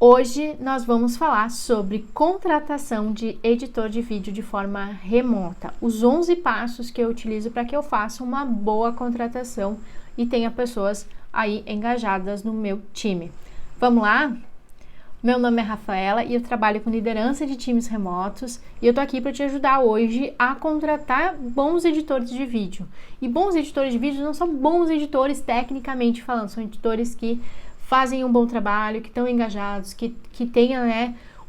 Hoje nós vamos falar sobre contratação de editor de vídeo de forma remota. Os 11 passos que eu utilizo para que eu faça uma boa contratação e tenha pessoas aí engajadas no meu time. Vamos lá? Meu nome é Rafaela e eu trabalho com liderança de times remotos e eu tô aqui para te ajudar hoje a contratar bons editores de vídeo. E bons editores de vídeo não são bons editores tecnicamente falando, são editores que fazem um bom trabalho, que estão engajados, que tenham,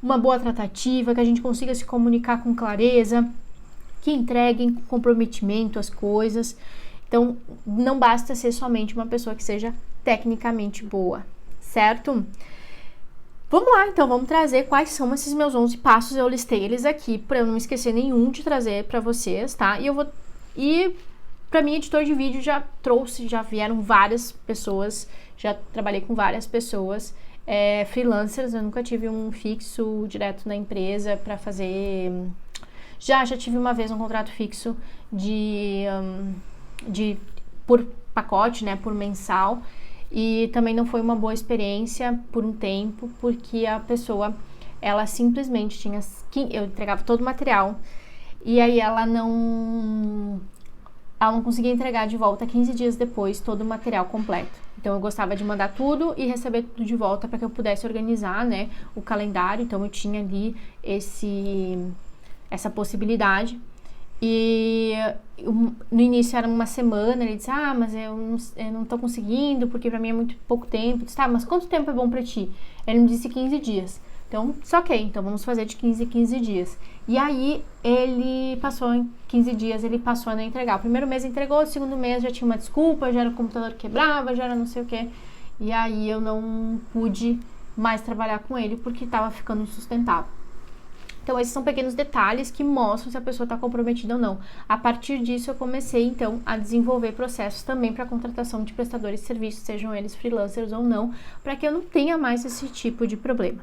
uma boa tratativa, que a gente consiga se comunicar com clareza, que entreguem com comprometimento as coisas. Então, não basta ser somente uma pessoa que seja tecnicamente boa, certo? Vamos lá, então, vamos trazer quais são esses meus 11 passos. Eu listei eles aqui para eu não esquecer nenhum de trazer para vocês, tá? E para mim, editor de vídeo já vieram várias pessoas, já trabalhei com várias pessoas, freelancers. Eu nunca tive um fixo direto na empresa para fazer. Já tive uma vez um contrato fixo por pacote, né, por mensal. E também não foi uma boa experiência por um tempo, porque a pessoa, ela simplesmente eu entregava todo o material e aí ela não conseguia entregar de volta 15 dias depois todo o material completo. Então eu gostava de mandar tudo e receber tudo de volta para que eu pudesse organizar, né, o calendário. Então eu tinha ali essa possibilidade. E no início era uma semana, ele disse, mas eu não tô conseguindo, porque pra mim é muito pouco tempo. Eu disse, tá, mas quanto tempo é bom pra ti? Ele me disse 15 dias. Então, ok, então vamos fazer de 15 em 15 dias. E aí, ele passou em 15 dias, ele passou a não entregar. O primeiro mês entregou, o segundo mês já tinha uma desculpa, já era o computador que quebrava, já era não sei o que. E aí, eu não pude mais trabalhar com ele, porque estava ficando insustentável. Então, esses são pequenos detalhes que mostram se a pessoa está comprometida ou não. A partir disso, eu comecei, então, a desenvolver processos também para contratação de prestadores de serviços, sejam eles freelancers ou não, para que eu não tenha mais esse tipo de problema.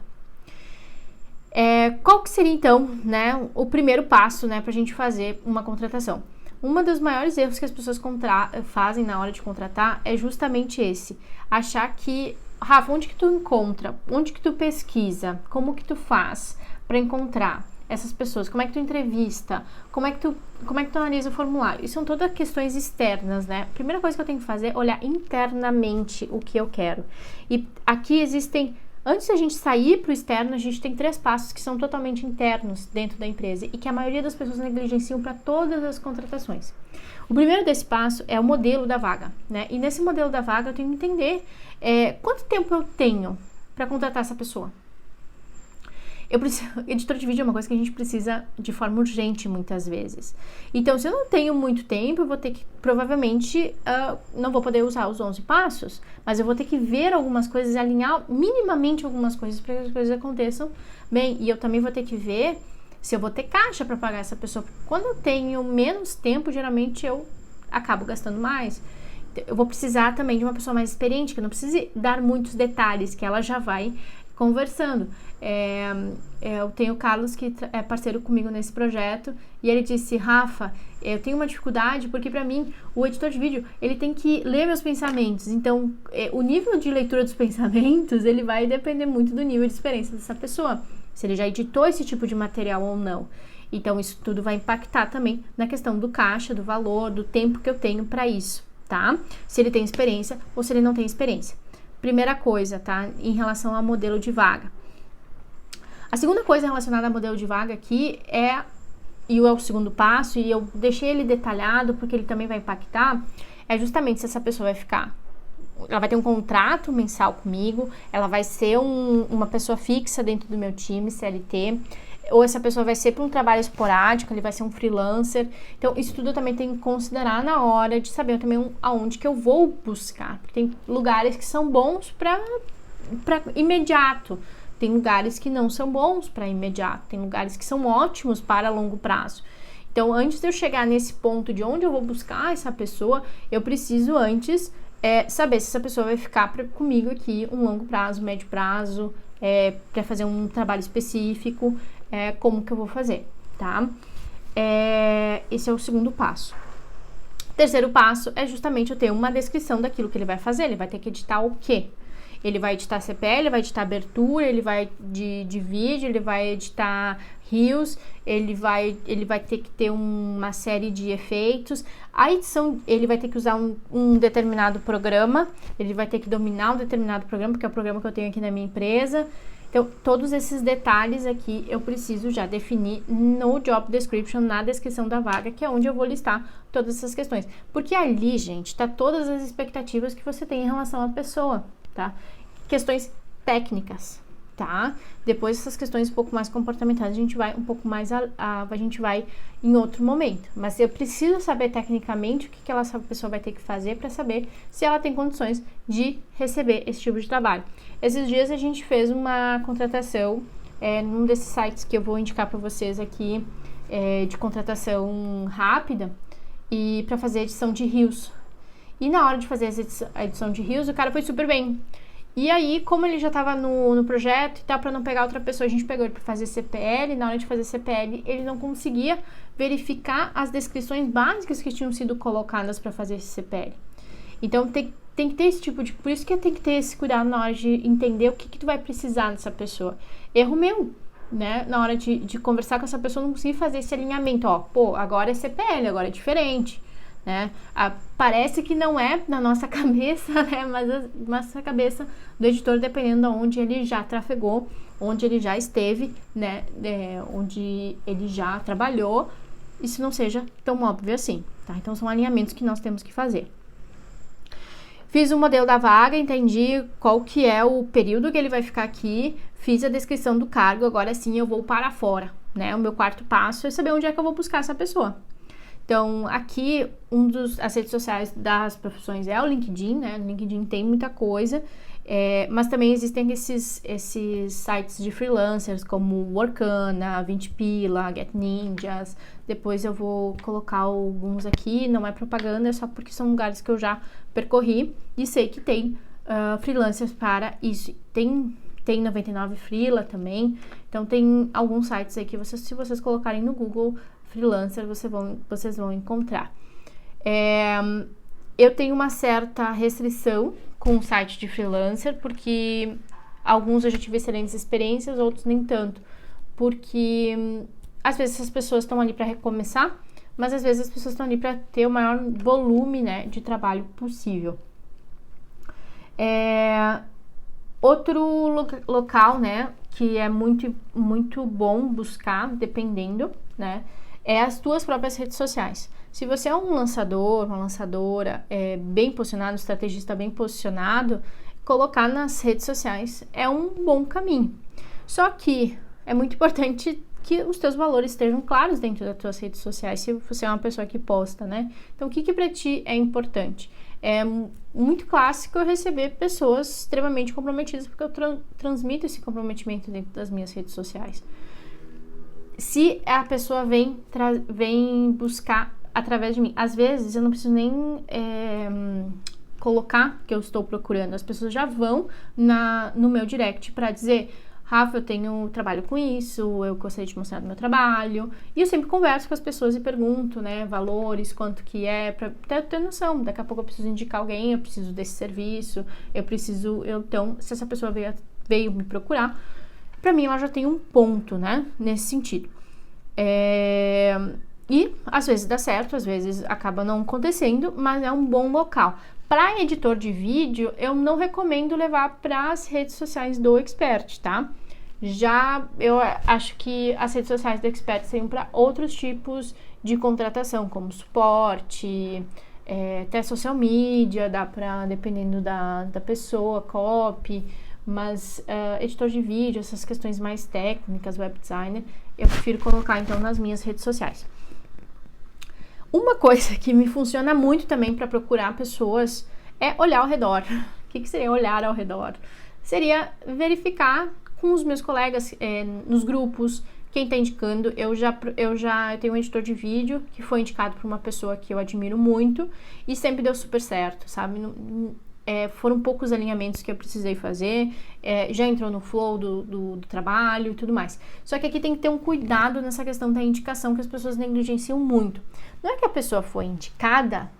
Qual que seria, então, né, o primeiro passo, né, para a gente fazer uma contratação? Um dos maiores erros que as pessoas fazem na hora de contratar é justamente esse. Achar que, Rafa, onde que tu encontra? Onde que tu pesquisa? Como que tu faz para encontrar essas pessoas? Como é que tu entrevista? Como é que tu analisa o formulário? Isso são todas questões externas, né? A primeira coisa que eu tenho que fazer é olhar internamente o que eu quero. E aqui existem, antes da gente sair para o externo, a gente tem 3 passos que são totalmente internos dentro da empresa e que a maioria das pessoas negligenciam para todas as contratações. O primeiro desse passo é o modelo da vaga, né? E nesse modelo da vaga eu tenho que entender quanto tempo eu tenho para contratar essa pessoa. Editor de vídeo é uma coisa que a gente precisa de forma urgente muitas vezes. Então, se eu não tenho muito tempo, eu vou ter que, provavelmente, não vou poder usar os 11 passos, mas eu vou ter que ver algumas coisas, alinhar minimamente algumas coisas para que as coisas aconteçam bem. E eu também vou ter que ver se eu vou ter caixa para pagar essa pessoa. Porque quando eu tenho menos tempo, geralmente eu acabo gastando mais. Eu vou precisar também de uma pessoa mais experiente, que não precise dar muitos detalhes, que ela já vai conversando. Eu tenho o Carlos, que é parceiro comigo nesse projeto, e ele disse, Rafa, eu tenho uma dificuldade porque para mim o editor de vídeo, ele tem que ler meus pensamentos. Então, o nível de leitura dos pensamentos, ele vai depender muito do nível de experiência dessa pessoa, se ele já editou esse tipo de material ou não. Então, isso tudo vai impactar também na questão do caixa, do valor, do tempo que eu tenho para isso, tá? Se ele tem experiência ou se ele não tem experiência. Primeira coisa, tá? Em relação ao modelo de vaga. A segunda coisa relacionada ao modelo de vaga aqui é o segundo passo, e eu deixei ele detalhado porque ele também vai impactar, é justamente se essa pessoa vai ficar. Ela vai ter um contrato mensal comigo, ela vai ser uma pessoa fixa dentro do meu time, CLT, ou essa pessoa vai ser para um trabalho esporádico, ele vai ser um freelancer. Então, isso tudo eu também tenho que considerar na hora de saber também aonde que eu vou buscar. Porque tem lugares que são bons para imediato, tem lugares que não são bons para imediato, tem lugares que são ótimos para longo prazo. Então, antes de eu chegar nesse ponto de onde eu vou buscar essa pessoa, eu preciso antes saber se essa pessoa vai ficar comigo aqui um longo prazo, médio prazo, para fazer um trabalho específico, como que eu vou fazer, tá? Esse é o segundo passo. O terceiro passo é justamente eu ter uma descrição daquilo que ele vai fazer. Ele vai ter que editar o quê? Ele vai editar CPL, ele vai editar abertura, ele vai de vídeo, ele vai editar Reels, ele vai ter que ter uma série de efeitos. A edição, ele vai ter que usar um determinado programa, ele vai ter que dominar um determinado programa, porque é o programa que eu tenho aqui na minha empresa. Então, todos esses detalhes aqui eu preciso já definir no Job Description, na descrição da vaga, que é onde eu vou listar todas essas questões. Porque ali, gente, tá todas as expectativas que você tem em relação à pessoa, tá? Questões técnicas, tá? Depois essas questões um pouco mais comportamentais, a gente vai um pouco mais, a gente vai em outro momento. Mas eu preciso saber tecnicamente o que essa pessoa vai ter que fazer para saber se ela tem condições de receber esse tipo de trabalho. Esses dias a gente fez uma contratação num desses sites que eu vou indicar para vocês aqui, de contratação rápida, e para fazer edição de Reels. E na hora de fazer a edição de Reels, o cara foi super bem. E aí, como ele já estava no projeto e tal, para não pegar outra pessoa, a gente pegou ele para fazer CPL. Na hora de fazer CPL, ele não conseguia verificar as descrições básicas que tinham sido colocadas para fazer esse CPL. Então, tem que ter esse tipo de... Por isso que tem que ter esse cuidado na hora de entender o que tu vai precisar dessa pessoa. Erro meu, né? Na hora de conversar com essa pessoa, não consegui fazer esse alinhamento. Ó, pô, agora é CPL, agora é diferente, né? Parece que não é na nossa cabeça, né? Mas na cabeça do editor, dependendo de onde ele já trafegou, onde ele já esteve, né? Onde ele já trabalhou, isso não seja tão óbvio assim, tá? Então, são alinhamentos que nós temos que fazer. Fiz o modelo da vaga, entendi qual que é o período que ele vai ficar aqui, fiz a descrição do cargo, agora sim eu vou para fora, né? O meu quarto passo é saber onde é que eu vou buscar essa pessoa. Então, aqui, as redes sociais das profissões é o LinkedIn, né? No LinkedIn tem muita coisa, mas também existem esses sites de freelancers, como Workana, 20 Pila, Get Ninjas. Depois eu vou colocar alguns aqui, não é propaganda, é só porque são lugares que eu já percorri e sei que tem freelancers para isso. Tem 99 Freela também, então tem alguns sites aí que se vocês colocarem no Google freelancer, vocês vão encontrar. Eu tenho uma certa restrição com o site de freelancer, porque alguns eu já tive excelentes experiências, outros nem tanto, porque às vezes as pessoas estão ali para recomeçar, mas às vezes as pessoas estão ali para ter o maior volume, né, de trabalho possível. Outro local, né, que é muito, muito bom buscar, dependendo, né, é as tuas próprias redes sociais. Se você é um lançador, uma lançadora bem posicionado, um estrategista bem posicionado, colocar nas redes sociais é um bom caminho. Só que é muito importante que os teus valores estejam claros dentro das tuas redes sociais, se você é uma pessoa que posta, né? Então, o que para ti é importante? É muito clássico eu receber pessoas extremamente comprometidas, porque eu transmito esse comprometimento dentro das minhas redes sociais. Se a pessoa vem buscar através de mim, às vezes eu não preciso nem colocar que eu estou procurando, as pessoas já vão no meu direct para dizer: Rafa, eu trabalho com isso, eu gostaria de mostrar o meu trabalho. E eu sempre converso com as pessoas e pergunto, né, valores, quanto que é, pra ter noção. Daqui a pouco eu preciso indicar alguém, eu preciso desse serviço, então, se essa pessoa veio me procurar, pra mim ela já tem um ponto, né, nesse sentido. E às vezes dá certo, às vezes acaba não acontecendo, mas é um bom local. Para editor de vídeo, eu não recomendo levar para as redes sociais do Expert, tá? Eu acho que as redes sociais do Expert seriam para outros tipos de contratação, como suporte, até social media, dependendo da pessoa, copy, mas editor de vídeo, essas questões mais técnicas, web designer, eu prefiro colocar então nas minhas redes sociais. Uma coisa que me funciona muito também para procurar pessoas é olhar ao redor. O que seria olhar ao redor? Seria verificar com os meus colegas nos grupos, quem está indicando. Eu tenho um editor de vídeo que foi indicado por uma pessoa que eu admiro muito e sempre deu super certo, sabe? Foram poucos alinhamentos que eu precisei fazer, já entrou no flow do trabalho e tudo mais. Só que aqui tem que ter um cuidado nessa questão da indicação, que as pessoas negligenciam muito. Não é que a pessoa foi indicada,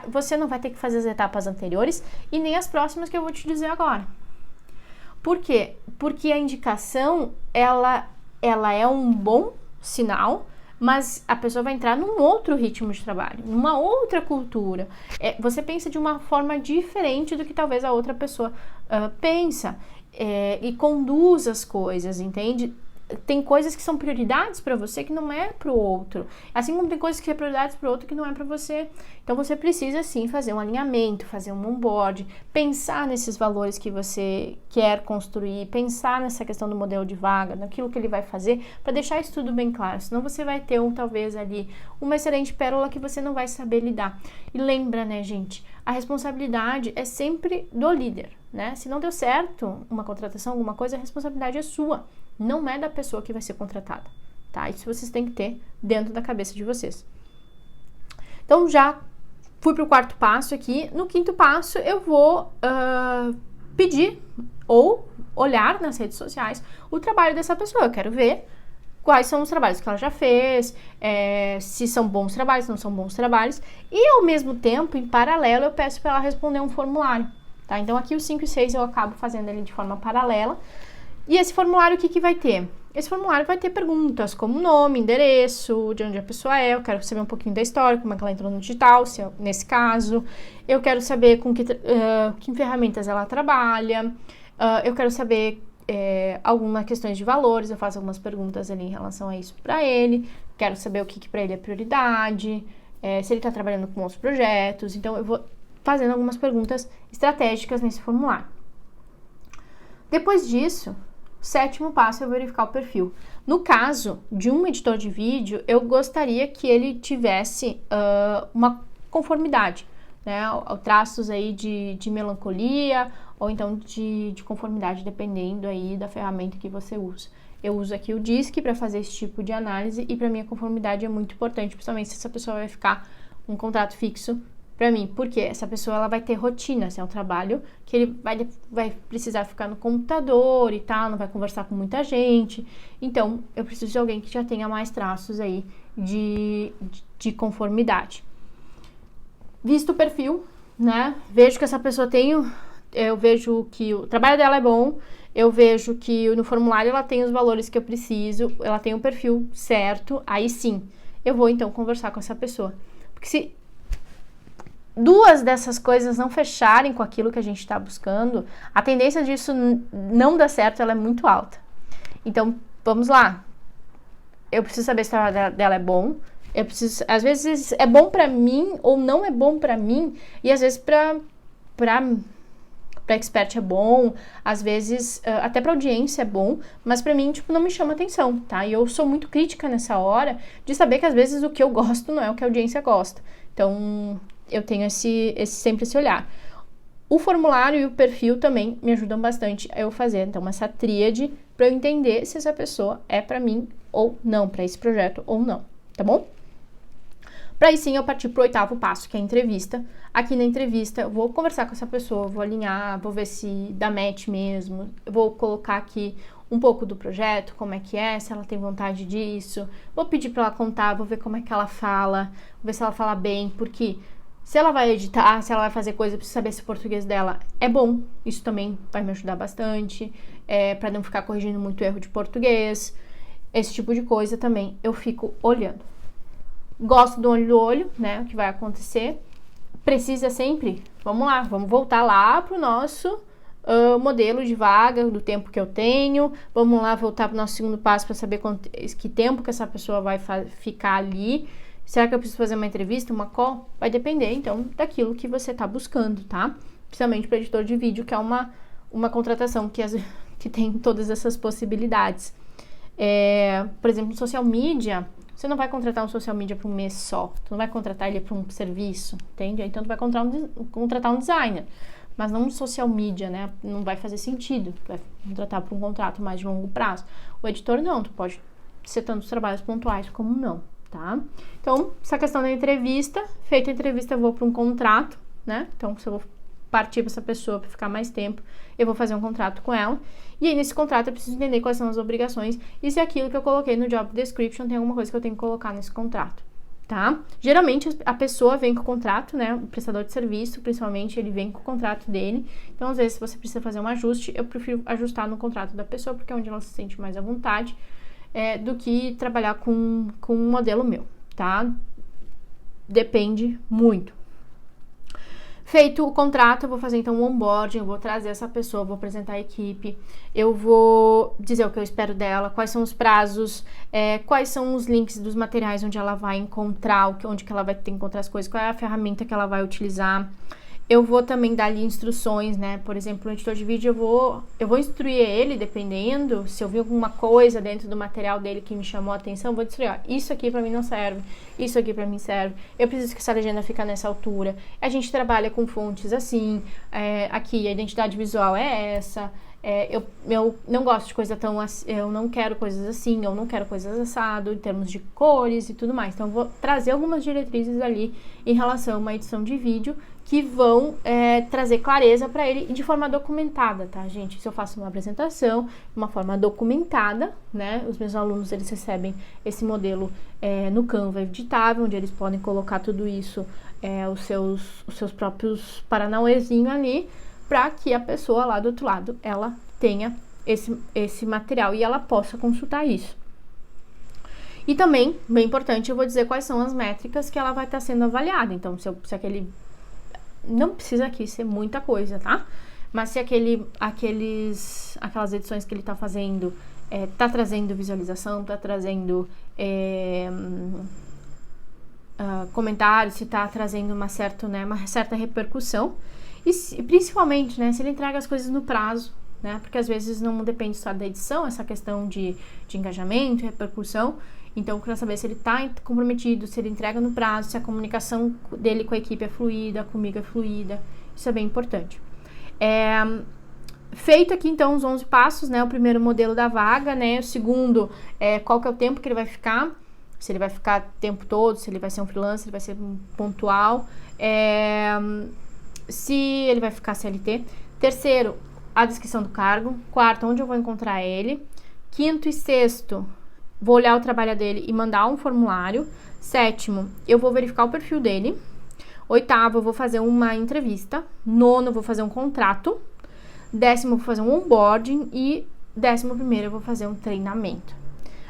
você não vai ter que fazer as etapas anteriores e nem as próximas que eu vou te dizer agora, Por quê? Porque a indicação, ela é um bom sinal, mas a pessoa vai entrar num outro ritmo de trabalho, numa outra cultura. Você pensa de uma forma diferente do que talvez a outra pessoa pensa, e conduz as coisas, entende? Tem coisas que são prioridades para você que não é para o outro. Assim como tem coisas que são prioridades para o outro que não é para você. Então você precisa sim fazer um alinhamento, fazer um onboard, pensar nesses valores que você quer construir, pensar nessa questão do modelo de vaga, naquilo que ele vai fazer, para deixar isso tudo bem claro. Senão você vai ter talvez ali uma excelente pérola que você não vai saber lidar. E lembra, né, gente? A responsabilidade é sempre do líder, né? Se não deu certo uma contratação, alguma coisa, a responsabilidade é sua. Não é da pessoa que vai ser contratada, tá? Isso vocês têm que ter dentro da cabeça de vocês. Então, já fui pro quarto passo aqui. No quinto passo, eu vou pedir ou olhar nas redes sociais o trabalho dessa pessoa. Eu quero ver quais são os trabalhos que ela já fez, se são bons trabalhos, se não são bons trabalhos. E, ao mesmo tempo, em paralelo, eu peço para ela responder um formulário, tá? Então, aqui os 5 e 6 eu acabo fazendo ele de forma paralela. E esse formulário, o que vai ter? Esse formulário vai ter perguntas como nome, endereço, de onde a pessoa é, eu quero saber um pouquinho da história, como é que ela entrou no digital, nesse caso, eu quero saber com que ferramentas ela trabalha, eu quero saber algumas questões de valores, eu faço algumas perguntas ali em relação a isso para ele, quero saber o que para ele é prioridade, se ele está trabalhando com outros projetos, então eu vou fazendo algumas perguntas estratégicas nesse formulário. Depois disso, sétimo passo é verificar o perfil. No caso de um editor de vídeo, eu gostaria que ele tivesse uma conformidade, né? Traços aí de melancolia ou então de conformidade, dependendo aí da ferramenta que você usa. Eu uso aqui o DISC para fazer esse tipo de análise e para mim a conformidade é muito importante, principalmente se essa pessoa vai ficar um contrato fixo para mim, porque essa pessoa ela vai ter rotina, é um trabalho que ele vai precisar ficar no computador e tal, não vai conversar com muita gente, então eu preciso de alguém que já tenha mais traços aí de conformidade. Visto o perfil, né, vejo que essa pessoa eu vejo que o trabalho dela é bom, eu vejo que no formulário ela tem os valores que eu preciso, ela tem o perfil certo, aí sim, eu vou então conversar com essa pessoa, porque se duas dessas coisas não fecharem com aquilo que a gente está buscando, a tendência disso não dar certo, ela é muito alta. Então, vamos lá. Eu preciso saber se o trabalho dela é bom. Às vezes é bom para mim ou não é bom para mim, e às vezes para expert é bom, às vezes até para audiência é bom, mas para mim não me chama atenção, tá? E eu sou muito crítica nessa hora de saber que às vezes o que eu gosto não é o que a audiência gosta. Então, eu tenho sempre esse olhar. O formulário e o perfil também me ajudam bastante a eu fazer, então, essa tríade para eu entender se essa pessoa é para mim ou não, para esse projeto ou não, tá bom? Para aí sim eu partir pro 8º passo, que é a entrevista. Aqui na entrevista eu vou conversar com essa pessoa, vou alinhar, vou ver se dá match mesmo, eu vou colocar aqui um pouco do projeto, como é que é, se ela tem vontade disso, vou pedir para ela contar, vou ver como é que ela fala, vou ver se ela fala bem, porque se ela vai editar, se ela vai fazer coisa, eu preciso saber se o português dela é bom. Isso também vai me ajudar bastante, para não ficar corrigindo muito erro de português. Esse tipo de coisa também eu fico olhando. Gosto do olho, né, o que vai acontecer. Precisa sempre, vamos lá, vamos voltar lá pro nosso modelo de vaga, do tempo que eu tenho. Vamos lá voltar pro nosso segundo passo para saber que tempo que essa pessoa vai ficar ali. Será que eu preciso fazer uma entrevista, uma call? Vai depender, então, daquilo que você está buscando, tá? Principalmente para editor de vídeo, que é uma contratação que tem todas essas possibilidades. Por exemplo, no social media, você não vai contratar um social media para um mês só. Tu não vai contratar ele para um serviço, entende? Então, tu vai contratar um designer. Mas não um social media, né? Não vai fazer sentido. Tu vai contratar para um contrato mais de longo prazo. O editor, não. Tu pode ser tantos trabalhos pontuais como não. Tá? Então, essa questão da entrevista, feita a entrevista, eu vou para um contrato, né? Então, se eu vou partir para essa pessoa para ficar mais tempo, eu vou fazer um contrato com ela. E aí, nesse contrato, eu preciso entender quais são as obrigações e se aquilo que eu coloquei no job description tem alguma coisa que eu tenho que colocar nesse contrato, tá? Geralmente a pessoa vem com o contrato, né? O prestador de serviço, principalmente, ele vem com o contrato dele. Então, às vezes, se você precisa fazer um ajuste, eu prefiro ajustar no contrato da pessoa, porque é onde ela se sente mais à vontade, do que trabalhar com um modelo meu, tá? Depende muito. Feito o contrato, eu vou fazer então o onboarding, eu vou trazer essa pessoa, vou apresentar a equipe, eu vou dizer o que eu espero dela, quais são os prazos, quais são os links dos materiais onde ela vai encontrar, onde que ela vai ter que encontrar as coisas, qual é a ferramenta que ela vai utilizar. Eu vou também dar ali instruções, né? Por exemplo, no editor de vídeo eu vou instruir ele, dependendo, se eu vi alguma coisa dentro do material dele que me chamou a atenção, eu vou instruir, ó, isso aqui pra mim não serve, isso aqui pra mim serve, eu preciso que essa legenda fique nessa altura, a gente trabalha com fontes assim, aqui a identidade visual é essa, eu não gosto de coisa tão assim, eu não quero coisas assim, eu não quero coisas assado, em termos de cores e tudo mais. Então, eu vou trazer algumas diretrizes ali em relação a uma edição de vídeo que vão trazer clareza para ele de forma documentada, tá, gente? Se eu faço uma apresentação de uma forma documentada, né? Os meus alunos, eles recebem esse modelo no Canva editável, onde eles podem colocar tudo isso, os seus próprios paranauezinhos ali, para que a pessoa lá do outro lado, ela tenha esse material e ela possa consultar isso. E também, bem importante, eu vou dizer quais são as métricas que ela vai estar sendo avaliada. Então, se aquele... Não precisa aqui ser muita coisa, tá? Mas se aquelas edições que ele tá fazendo tá trazendo visualização, tá trazendo comentários, se tá trazendo uma certa repercussão. E principalmente, né, se ele entrega as coisas no prazo, né, porque às vezes não depende só da edição, essa questão de engajamento, repercussão. Então, eu quero saber se ele está comprometido, se ele entrega no prazo, se a comunicação dele com a equipe é fluida, comigo é fluida. Isso é bem importante. Feito aqui, então, os 11 passos, né, o primeiro modelo da vaga, né, o segundo, qual que é o tempo que ele vai ficar, se ele vai ficar o tempo todo, se ele vai ser um freelancer, se ele vai ser pontual, se ele vai ficar CLT. Terceiro, a descrição do cargo. Quarto, onde eu vou encontrar ele. Quinto e sexto, vou olhar o trabalho dele e mandar um formulário. Sétimo, eu vou verificar o perfil dele. Oitavo, eu vou fazer uma entrevista. Nono, eu vou fazer um contrato. Décimo, eu vou fazer um onboarding. E 11º, eu vou fazer um treinamento.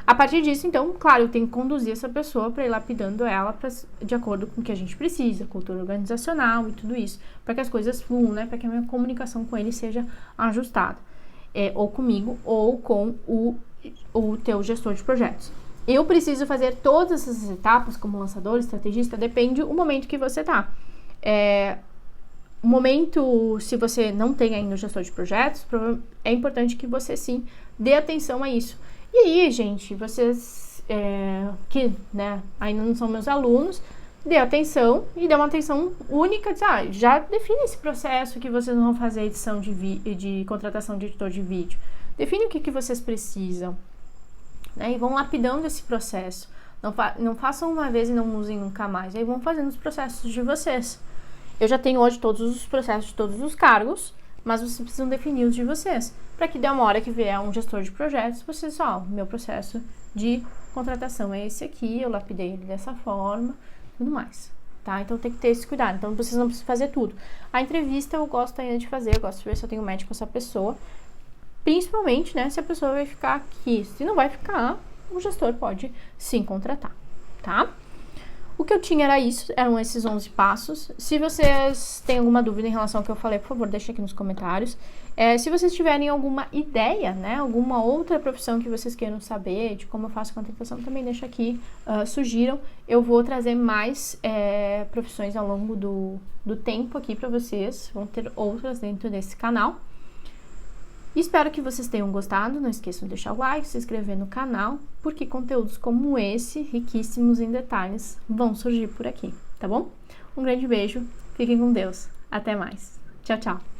A partir disso, então, claro, eu tenho que conduzir essa pessoa para ir lapidando ela de acordo com o que a gente precisa, cultura organizacional e tudo isso, para que as coisas fluam, né? Para que a minha comunicação com ele seja ajustada, ou comigo ou com o teu gestor de projetos. Eu preciso fazer todas essas etapas como lançador, estrategista, depende do momento que você tá. O momento, se você não tem ainda o gestor de projetos, é importante que você sim dê atenção a isso. E aí, gente, vocês que, né, ainda não são meus alunos, dê atenção e dê uma atenção única, já define esse processo que vocês vão fazer edição de contratação de editor de vídeo. Define o que vocês precisam, né, e vão lapidando esse processo. Não façam uma vez e não usem nunca mais, aí vão fazendo os processos de vocês. Eu já tenho hoje todos os processos de todos os cargos, mas vocês precisam definir os de vocês, para que dê uma hora que vier um gestor de projetos, vocês, meu processo de contratação é esse aqui, eu lapidei ele dessa forma, tudo mais, tá? Então tem que ter esse cuidado, então vocês não precisam fazer tudo. A entrevista eu gosto ainda de fazer, eu gosto de ver se eu tenho match com essa pessoa, principalmente, né, se a pessoa vai ficar aqui. Se não vai ficar, o gestor pode sim contratar, tá? O que eu tinha eram esses 11 passos. Se vocês têm alguma dúvida em relação ao que eu falei, por favor, deixem aqui nos comentários. Se vocês tiverem alguma ideia, né, alguma outra profissão que vocês queiram saber, de como eu faço contratação, também deixa aqui, sugiram. Eu vou trazer mais profissões ao longo do tempo aqui para vocês. Vão ter outras dentro desse canal. Espero que vocês tenham gostado. Não esqueçam de deixar o like, se inscrever no canal, porque conteúdos como esse, riquíssimos em detalhes, vão surgir por aqui, tá bom? Um grande beijo, fiquem com Deus. Até mais. Tchau, tchau.